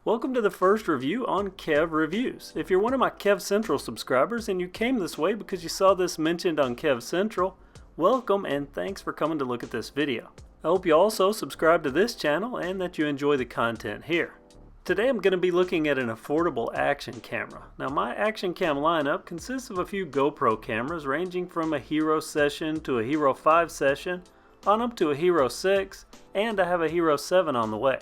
Welcome to the first review on KevReviews. If you're one of my KevCentral subscribers and you came this way because you saw this mentioned on KevCentral, welcome and thanks for coming to look at this video. I hope you also subscribe to this channel and that you enjoy the content here. Today I'm going to be looking at an affordable action camera. Now my action cam lineup consists of a few GoPro cameras ranging from a Hero session to a Hero 5 session on up to a Hero 6, and I have a Hero 7 on the way.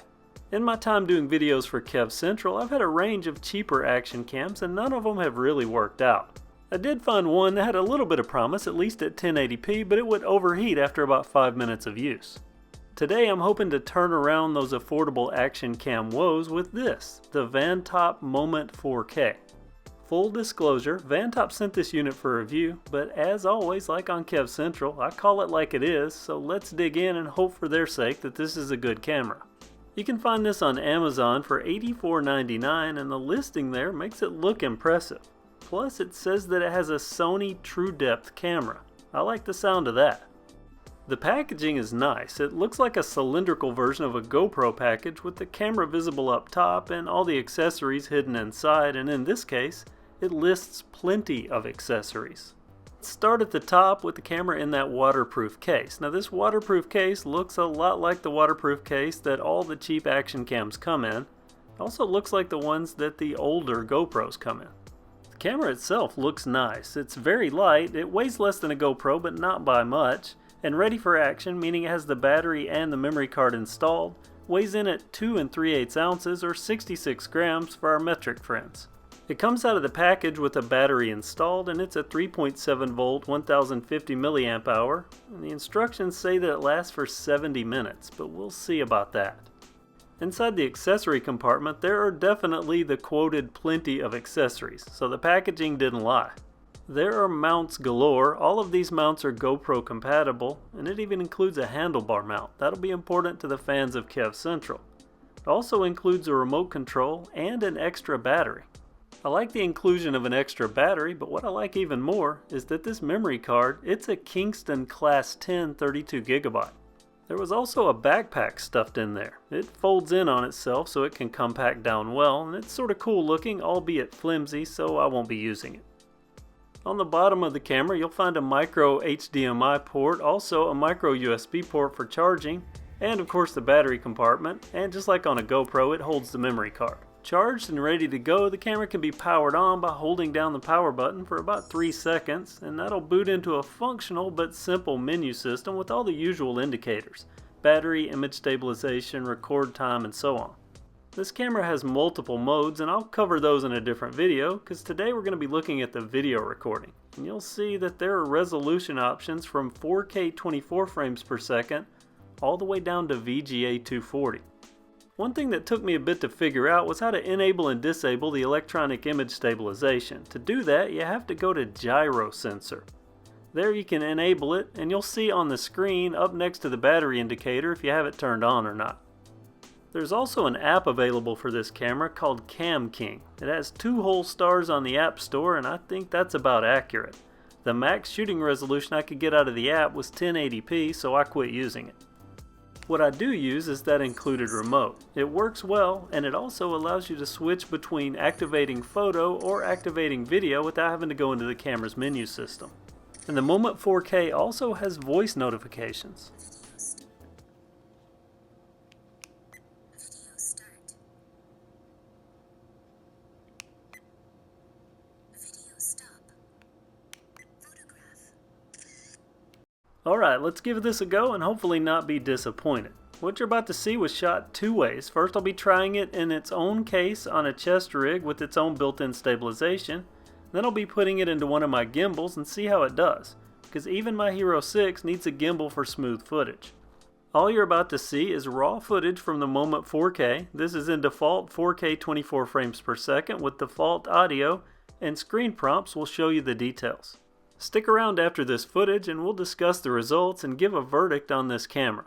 In my time doing videos for KevCentral, I've had a range of cheaper action cams and none of them have really worked out. I did find one that had a little bit of promise, at least at 1080p, but it would overheat after about 5 minutes of use. Today I'm hoping to turn around those affordable action cam woes with this, the VanTop Moment 4K. Full disclosure, VanTop sent this unit for review, but as always, like on KevCentral, I call it like it is, so let's dig in and hope for their sake that this is a good camera. You can find this on Amazon for $84.99 and the listing there makes it look impressive. Plus it says that it has a Sony True Depth camera. I like the sound of that. The packaging is nice. It looks like a cylindrical version of a GoPro package with the camera visible up top and all the accessories hidden inside, and in this case, it lists plenty of accessories. Start at the top with the camera in that waterproof case. Now this waterproof case looks a lot like the waterproof case that all the cheap action cams come in. It also looks like the ones that the older GoPros come in. The camera itself looks nice. It's very light, it weighs less than a GoPro but not by much, and ready for action, meaning it has the battery and the memory card installed, weighs in at 2 3/8 ounces or 66 grams for our metric friends. It comes out of the package with a battery installed and it's a 3.7 volt 1050 milliamp hour. And the instructions say that it lasts for 70 minutes, but we'll see about that. Inside the accessory compartment there are definitely the quoted plenty of accessories, so the packaging didn't lie. There are mounts galore. All of these mounts are GoPro compatible, and it even includes a handlebar mount. That'll be important to the fans of KevCentral. It also includes a remote control and an extra battery. I like the inclusion of an extra battery, but what I like even more is that this memory card, it's a Kingston Class 10 32GB. There was also a backpack stuffed in there. It folds in on itself so it can compact down well, and it's sort of cool looking, albeit flimsy, so I won't be using it. On the bottom of the camera you'll find a micro HDMI port, also a micro USB port for charging, and of course the battery compartment, and just like on a GoPro it holds the memory card. Charged and ready to go, the camera can be powered on by holding down the power button for about 3 seconds, and that'll boot into a functional but simple menu system with all the usual indicators: battery, image stabilization, record time, and so on. This camera has multiple modes, and I'll cover those in a different video because today we're going to be looking at the video recording. And you'll see that there are resolution options from 4K 24 frames per second all the way down to VGA 240. One thing that took me a bit to figure out was how to enable and disable the electronic image stabilization. To do that, you have to go to gyro sensor. There you can enable it, and you'll see on the screen up next to the battery indicator if you have it turned on or not. There's also an app available for this camera called Cam King. It has 2 whole stars on the App Store, and I think that's about accurate. The max shooting resolution I could get out of the app was 1080p, so I quit using it. What I do use is that included remote. It works well, and it also allows you to switch between activating photo or activating video without having to go into the camera's menu system. And the Moment 4K also has voice notifications. Alright, let's give this a go and hopefully not be disappointed. What you're about to see was shot 2 ways. First I'll be trying it in its own case on a chest rig with its own built-in stabilization. Then I'll be putting it into one of my gimbals and see how it does, because even my Hero 6 needs a gimbal for smooth footage. All you're about to see is raw footage from the Moment 4K. This is in default 4K 24 frames per second with default audio, and screen prompts will show you the details. Stick around after this footage and we'll discuss the results and give a verdict on this camera.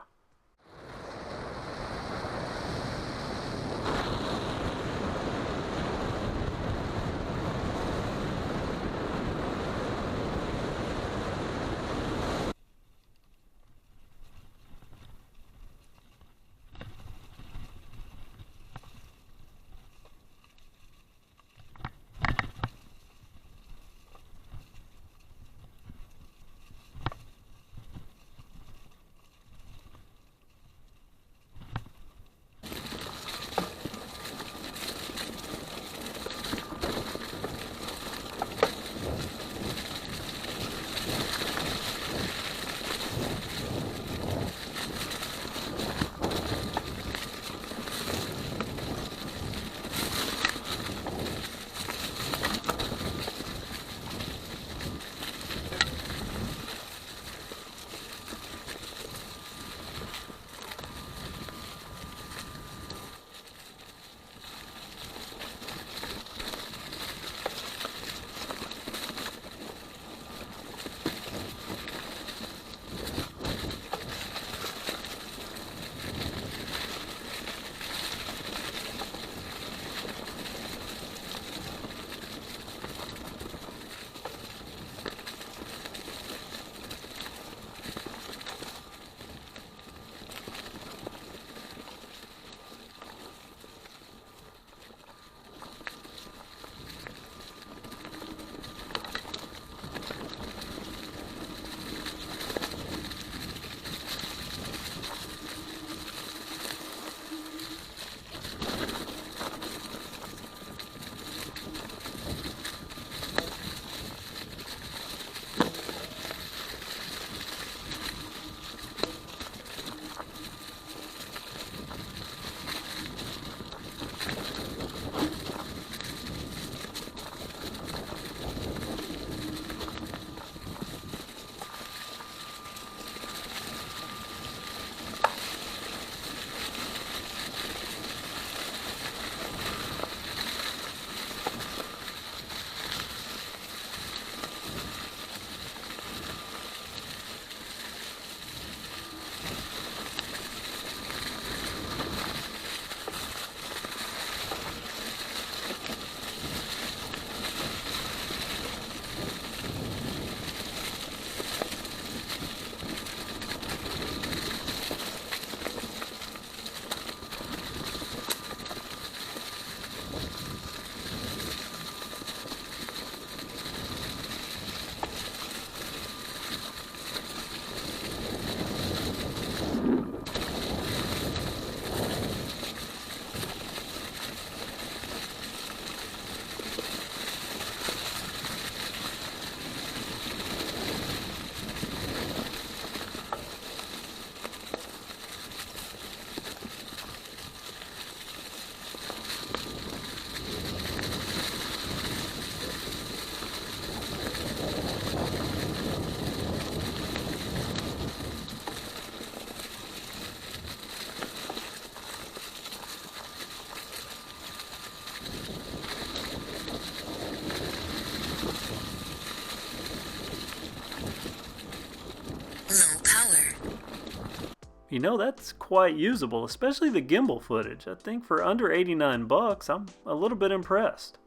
You know, that's quite usable, especially the gimbal footage. I think for under 89 bucks, I'm a little bit impressed.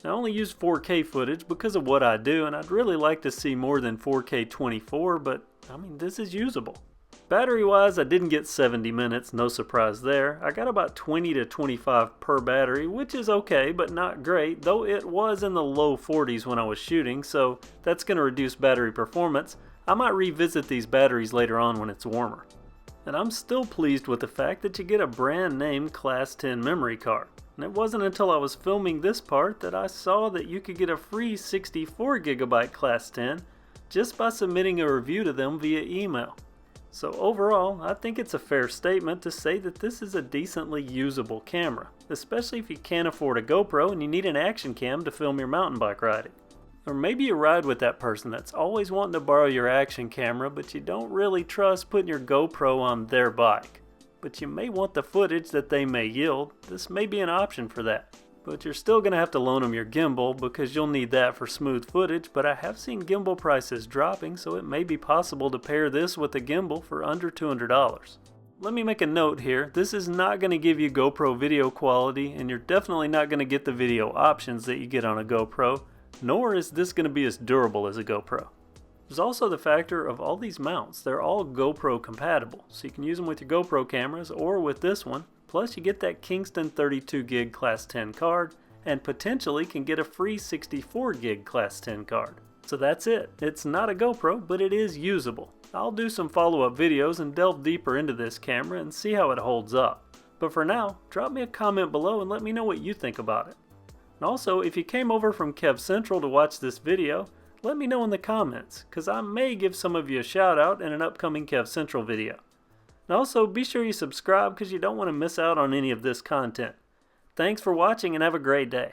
I only use 4K footage because of what I do, and I'd really like to see more than 4K 24, but I mean, this is usable. Battery wise, I didn't get 70 minutes, no surprise there. I got about 20 to 25 per battery, which is okay, but not great, though it was in the low 40s when I was shooting, so that's going to reduce battery performance. I might revisit these batteries later on when it's warmer. And I'm still pleased with the fact that you get a brand name Class 10 memory card. And it wasn't until I was filming this part that I saw that you could get a free 64GB Class 10 just by submitting a review to them via email. So overall, I think it's a fair statement to say that this is a decently usable camera, especially if you can't afford a GoPro and you need an action cam to film your mountain bike riding. Or maybe you ride with that person that's always wanting to borrow your action camera, but you don't really trust putting your GoPro on their bike. But you may want the footage that they may yield. This may be an option for that. But you're still going to have to loan them your gimbal because you'll need that for smooth footage, but I have seen gimbal prices dropping, so it may be possible to pair this with a gimbal for under $200. Let me make a note here, this is not going to give you GoPro video quality, and you're definitely not going to get the video options that you get on a GoPro, nor is this going to be as durable as a GoPro. There's also the factor of all these mounts. They're all GoPro compatible, so you can use them with your GoPro cameras or with this one. Plus you get that Kingston 32GB Class 10 card, and potentially can get a free 64GB Class 10 card. So that's it. It's not a GoPro, but it is usable. I'll do some follow-up videos and delve deeper into this camera and see how it holds up. But for now, drop me a comment below and let me know what you think about it. And also, if you came over from KevCentral to watch this video, let me know in the comments, because I may give some of you a shout out in an upcoming KevCentral video. And also, be sure you subscribe because you don't want to miss out on any of this content. Thanks for watching and have a great day.